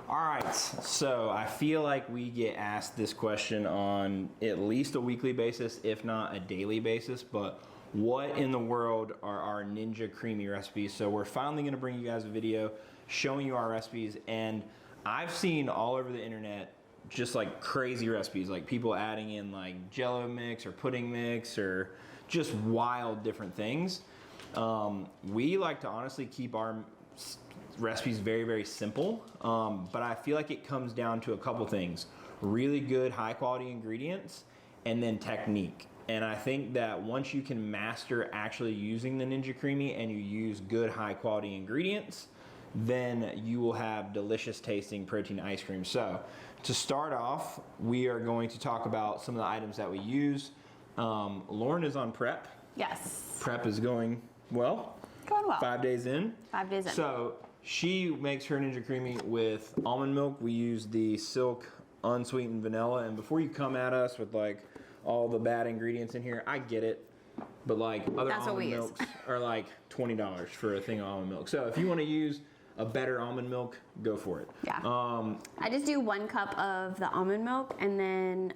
All right, so I feel like we get asked this question on at least a weekly basis, if not a daily basis, but what in the world are our Ninja Creami recipes? So we're finally gonna bring you guys a video showing you our recipes, and I've seen all over the internet just like crazy recipes, like people adding in like Jello mix or pudding mix or just wild different things. We like to honestly keep our recipes very, very simple, but I feel like it comes down to a couple things. Really good, high quality ingredients, and then technique. And I think that once you can master actually using the Ninja Creami and you use good, high quality ingredients, then you will have delicious tasting protein ice cream. So to start off, we are going to talk about some of the items that we use. Lauren is on prep. Yes. Prep is going well. Going well. 5 days in. 5 days in. So she makes her Ninja Creami with almond milk. We use the Silk unsweetened vanilla. And before you come at us with like all the bad ingredients in here, I get it. But like other almond milks are like $20 for a thing of almond milk. So if you want to use a better almond milk, go for it. Yeah. I just do 1 cup of the almond milk and then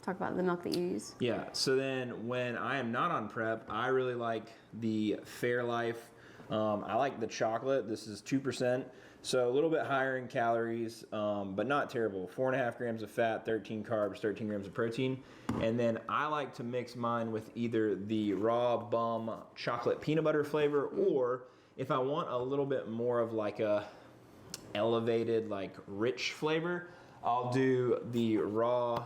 talk about the milk that you use. Yeah. So then when I am not on prep, I really like the Fairlife. I like the chocolate. This is 2%, so a little bit higher in calories, but not terrible. 4.5 grams of fat, 13 carbs, 13 grams of protein. And then I like to mix mine with either the raw bum chocolate peanut butter flavor, or if I want a little bit more of like a elevated, like rich flavor, I'll do the raw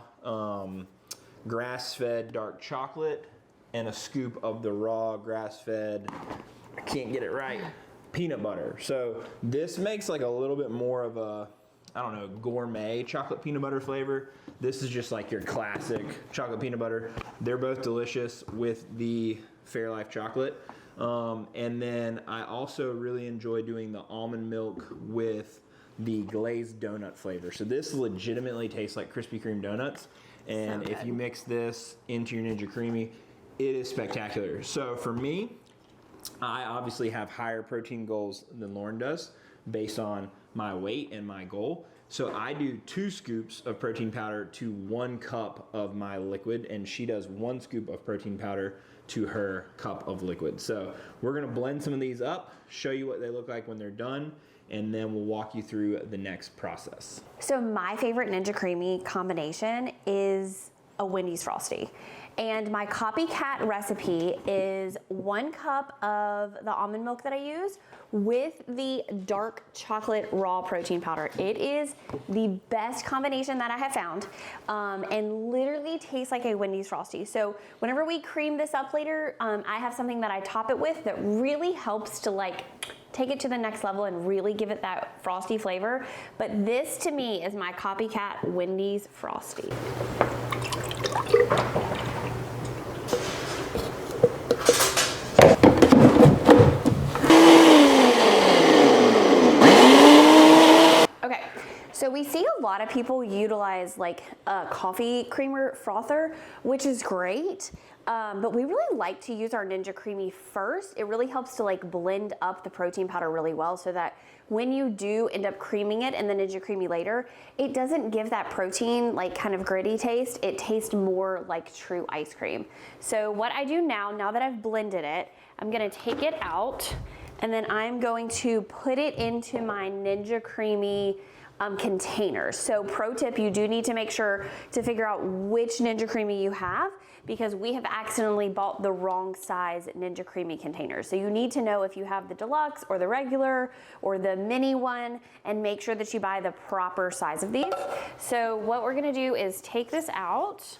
grass-fed dark chocolate and a scoop of the raw grass-fed, I can't get it right, peanut butter. So this makes like a little bit more of a, I don't know, gourmet chocolate peanut butter flavor. This is just like your classic chocolate peanut butter. They're both delicious with the Fairlife chocolate. And then I also really enjoy doing the almond milk with the glazed donut flavor. So this legitimately tastes like Krispy Kreme donuts. And so if you mix this into your Ninja Creami, it is spectacular. So for me, I obviously have higher protein goals than Lauren does based on my weight and my goal. So I do 2 scoops of protein powder to 1 cup of my liquid, and she does 1 scoop of protein powder to her cup of liquid. So we're gonna blend some of these up, show you what they look like when they're done, and then we'll walk you through the next process. So my favorite Ninja Creami combination is a Wendy's Frosty. And my Copycat recipe is 1 cup of the almond milk that I use with the dark chocolate raw protein powder. It is the best combination that I have found, and literally tastes like a Wendy's Frosty. So whenever we cream this up later, I have something that I top it with that really helps to like take it to the next level and really give it that frosty flavor. But this to me is my Copycat Wendy's Frosty. So we see a lot of people utilize like a coffee creamer frother, which is great. But we really like to use our Ninja Creami first. It really helps to like blend up the protein powder really well so that when you do end up creaming it in the Ninja Creami later, it doesn't give that protein like kind of gritty taste. It tastes more like true ice cream. So what I do now that I've blended it, I'm gonna take it out and then I'm going to put it into my Ninja Creami containers. So pro tip, you do need to make sure to figure out which Ninja Creami you have, because we have accidentally bought the wrong size Ninja Creami containers. So you need to know if you have the deluxe or the regular or the mini one, and make sure that you buy the proper size of these. So what we're gonna do is take this out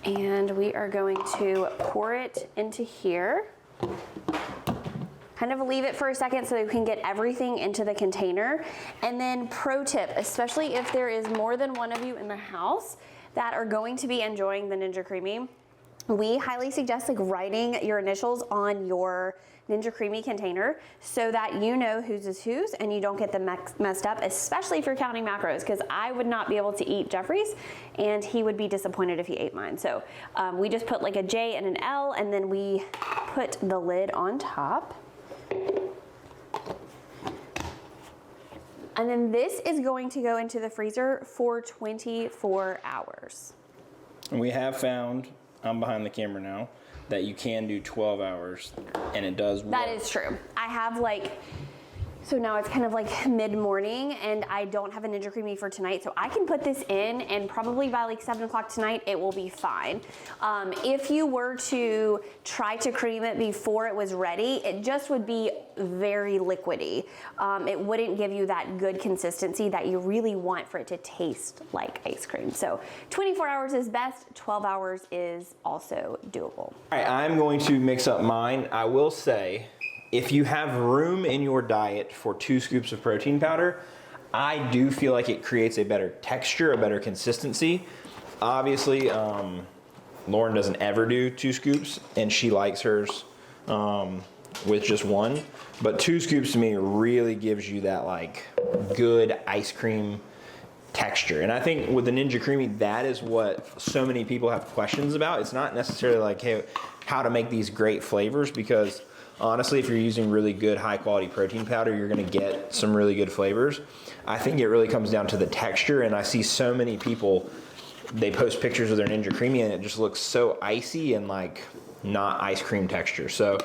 and we are going to pour it into here. Kind of leave it for a second so that we can get everything into the container. And then pro tip, especially if there is more than one of you in the house that are going to be enjoying the Ninja Creami, we highly suggest like writing your initials on your Ninja Creami container so that you know whose is whose and you don't get them messed up, especially if you're counting macros, because I would not be able to eat Jeffrey's and he would be disappointed if he ate mine. So we just put like a J and an L and then we put the lid on top. And then this is going to go into the freezer for 24 hours. And we have found, I'm behind the camera now, that you can do 12 hours and it does work. That is true. I have like, so now it's kind of like mid-morning and I don't have a Ninja Creami for tonight, so I can put this in and probably by like 7 o'clock tonight, it will be fine. If you were to try to cream it before it was ready, it just would be very liquidy. It wouldn't give you that good consistency that you really want for it to taste like ice cream. So 24 hours is best, 12 hours is also doable. All right, I'm going to mix up mine. I will say, if you have room in your diet for 2 scoops of protein powder, I do feel like it creates a better texture, a better consistency. Obviously, Lauren doesn't ever do 2 scoops, and she likes hers with just 1. But 2 scoops to me really gives you that like good ice cream texture. And I think with the Ninja Creami, that is what so many people have questions about. It's not necessarily like, hey, how to make these great flavors, because honestly, if you're using really good high quality protein powder, you're gonna get some really good flavors. I think it really comes down to the texture, and I see so many people, they post pictures of their Ninja Creami and it just looks so icy and like not ice cream texture. So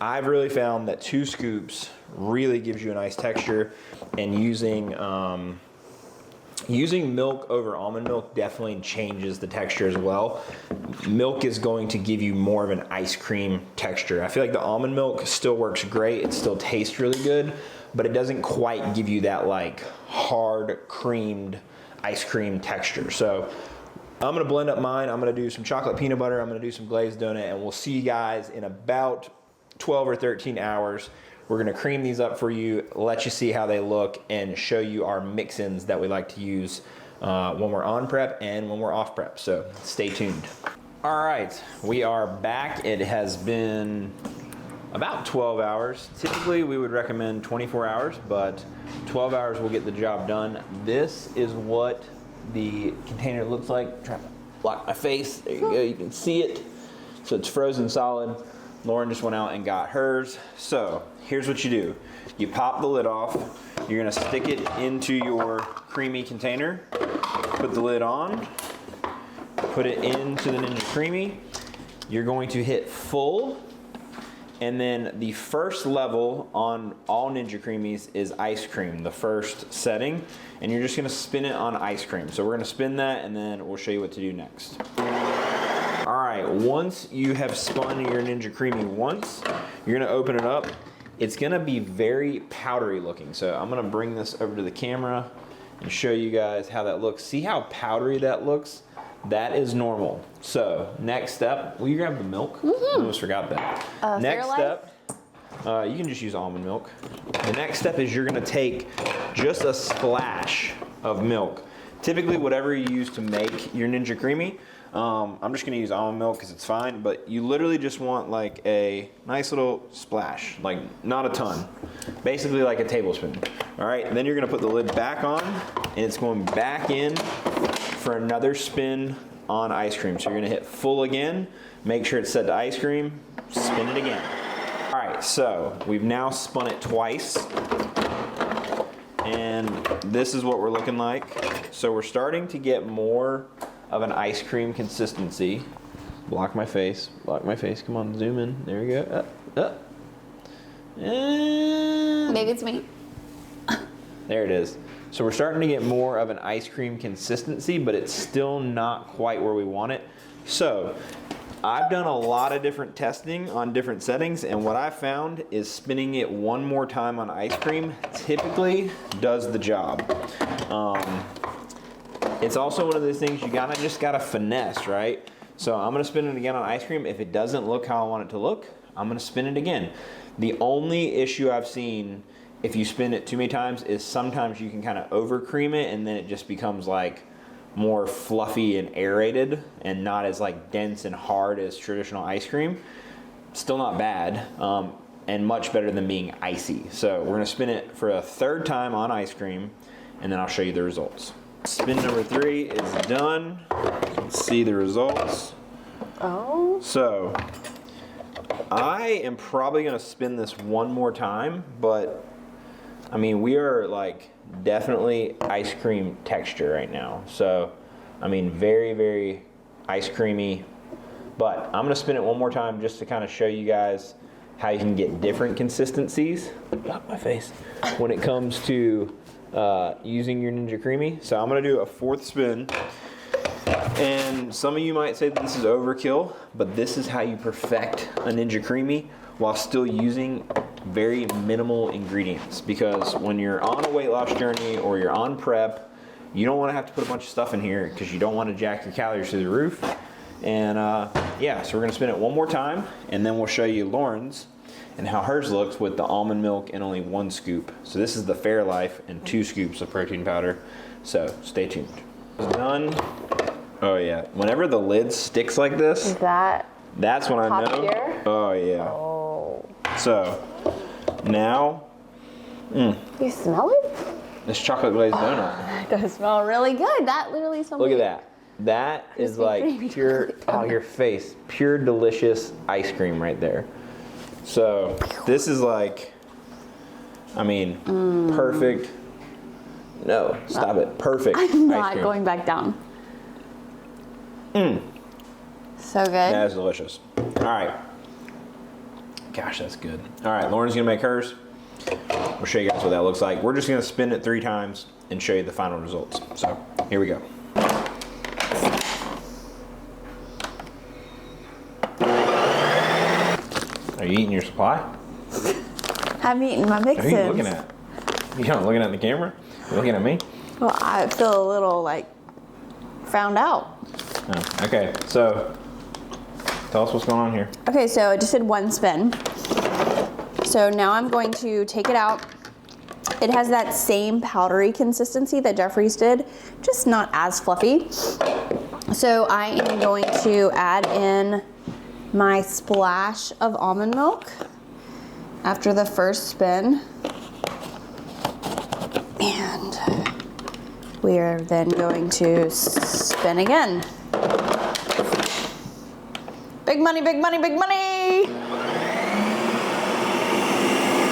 I've really found that 2 scoops really gives you a nice texture, and using milk over almond milk definitely changes the texture as well. Milk is going to give you more of an ice cream texture. I feel like the almond milk still works great. It still tastes really good, but it doesn't quite give you that like hard creamed ice cream texture. So I'm gonna blend up mine. I'm gonna do some chocolate peanut butter. I'm gonna do some glazed donut, and we'll see you guys in about 12 or 13 hours. We're gonna cream these up for you, let you see how they look, and show you our mix-ins that we like to use when we're on prep and when we're off prep. So stay tuned. All right, we are back. It has been about 12 hours. Typically we would recommend 24 hours, but 12 hours will get the job done. This is what the container looks like. I'm trying to block my face. There you go, you can see it. So it's frozen solid. Lauren just went out and got hers. So here's what you do. You pop the lid off. You're gonna stick it into your creamy container. Put the lid on. Put it into the Ninja Creami. You're going to hit full. And then the first level on all Ninja Creamis is ice cream, the first setting. And you're just gonna spin it on ice cream. So we're gonna spin that, and then we'll show you what to do next. All right, once you have spun your Ninja Creami once, you're gonna open it up. It's gonna be very powdery looking. So I'm gonna bring this over to the camera and show you guys how that looks. See how powdery that looks? That is normal. So next step, will you grab the milk? I almost forgot that. Next step, you can just use almond milk. The next step is you're gonna take just a splash of milk. Typically, whatever you use to make your Ninja Creami, I'm just gonna use almond milk because it's fine, but you literally just want like a nice little splash, like not a ton, basically like a tablespoon. All right, and then you're gonna put the lid back on, and it's going back in for another spin on ice cream. So you're gonna hit full again, make sure it's set to ice cream, spin it again. All right, so we've now spun it twice, and this is what we're looking like. So we're starting to get more of an ice cream consistency. Block my face, come on, zoom in, there we go. Maybe it's me. There it is. So we're starting to get more of an ice cream consistency, but it's still not quite where we want it. So I've done a lot of different testing on different settings, and what I found is spinning it one more time on ice cream typically does the job. It's also one of those things you just gotta finesse, right? So I'm gonna spin it again on ice cream. If it doesn't look how I want it to look, I'm gonna spin it again. The only issue I've seen if you spin it too many times is sometimes you can kind of over cream it, and then it just becomes like more fluffy and aerated and not as like dense and hard as traditional ice cream. Still not bad, and much better than being icy. So we're gonna spin it for a third time on ice cream, and then I'll show you the results. Spin number 3 is done. Let's see the results. Oh. So I am probably gonna spin this one more time, but I mean, we are like definitely ice cream texture right now. So, I mean, very, very ice creamy. But I'm gonna spin it one more time just to kind of show you guys how you can get different consistencies. Not my face. When it comes to using your Ninja Creami. So I'm gonna do a 4th spin. And some of you might say that this is overkill, but this is how you perfect a Ninja Creami while still using very minimal ingredients. Because when you're on a weight loss journey or you're on prep, you don't want to have to put a bunch of stuff in here because you don't want to jack your calories to the roof. And yeah, so we're gonna spin it one more time and then we'll show you Lauren's and how hers looks with the almond milk and only 1 scoop. So this is the Fairlife and 2 scoops of protein powder. So stay tuned. It's done. Oh yeah, whenever the lid sticks like this, that's when I know. Tier? Oh yeah. Oh. So now, You smell it? this chocolate glazed donut. It does smell really good. That literally smells. Look at that. That is like pure, oh, your face, pure delicious ice cream right there. So this is like, I mean, perfect. No, stop it. Perfect. I'm ice not cream. going back down. So good. That is delicious. All right. Gosh, that's good. All right, Lauren's gonna make hers. We'll show you guys what that looks like. We're just gonna spin it 3 times and show you the final results. So here we go. Are you eating your supply? I'm eating my mix-ins. Who are you looking at? You're not looking at the camera? You're looking at me? Well, I feel a little like found out. Oh, okay, so tell us what's going on here. Okay, so I just did 1 spin. So now I'm going to take it out. It has that same powdery consistency that Jeffrey's did, just not as fluffy. So I am going to add in my splash of almond milk after the first spin. And we are then going to spin again. Big money, big money, big money!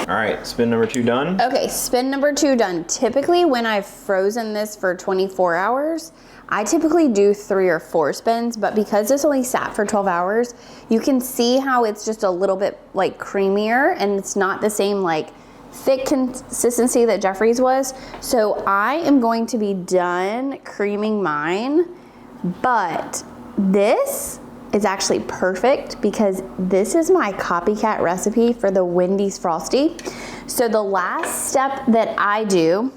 All right, spin number 2 done. Okay, spin number 2 done. Typically when I've frozen this for 24 hours, I typically do 3 or 4 spins, but because this only sat for 12 hours, you can see how it's just a little bit like creamier and it's not the same like thick consistency that Jeffrey's was. So I am going to be done creaming mine, but this is actually perfect because this is my Copycat recipe for the Wendy's Frosty. So the last step that I do,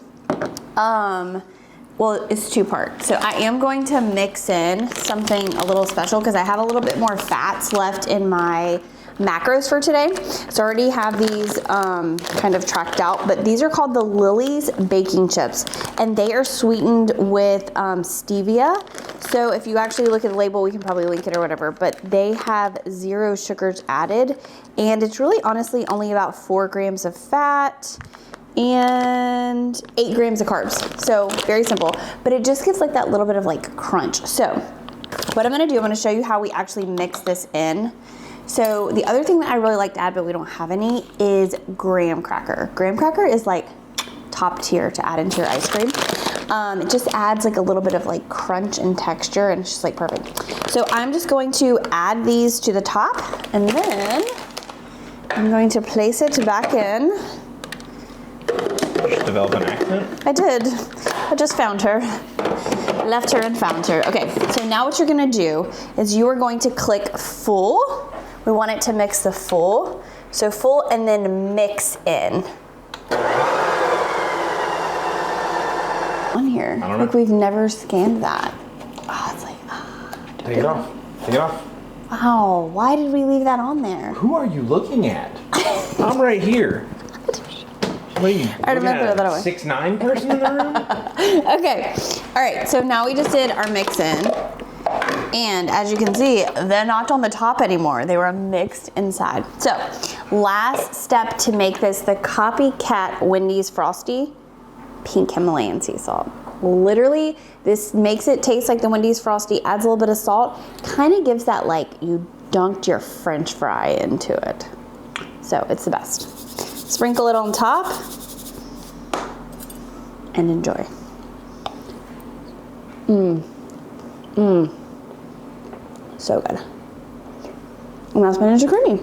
well, it's 2 parts. So I am going to mix in something a little special because I have a little bit more fats left in my macros for today. So I already have these kind of tracked out, but these are called the Lily's baking chips and they are sweetened with stevia. So if you actually look at the label, we can probably link it or whatever, but they have 0 sugars added and it's really honestly only about 4 grams of fat and 8 grams of carbs. So very simple, but it just gives like that little bit of like crunch. So what I'm gonna do, I'm gonna show you how we actually mix this in. So the other thing that I really like to add, but we don't have any, is graham cracker. Graham cracker is like top tier to add into your ice cream. It just adds like a little bit of like crunch and texture and it's just like perfect. So I'm just going to add these to the top and then I'm going to place it back in. Just develop an accent? I did. I just found her. Left her and found her. Okay, so now what you're gonna do is you are going to click full. We want it to mix the full. So full and then mix in. On here. I don't know. Like we've never scanned that. Oh, it's like, Take it off. Take it off. wow, why did we leave that on there? Who are you looking at? I'm right here. What are you, I looking remember at that a one. 6'9" person in the room? Okay, all right, so now we just did our mix in. And as you can see, they're not on the top anymore. They were mixed inside. So last step to make this the Copycat Wendy's Frosty, pink Himalayan sea salt. Literally, this makes it taste like the Wendy's Frosty, adds a little bit of salt, kind of gives that like you dunked your French fry into it. So it's the best. Sprinkle it on top. and enjoy. So good. And that's my Ninja Creami.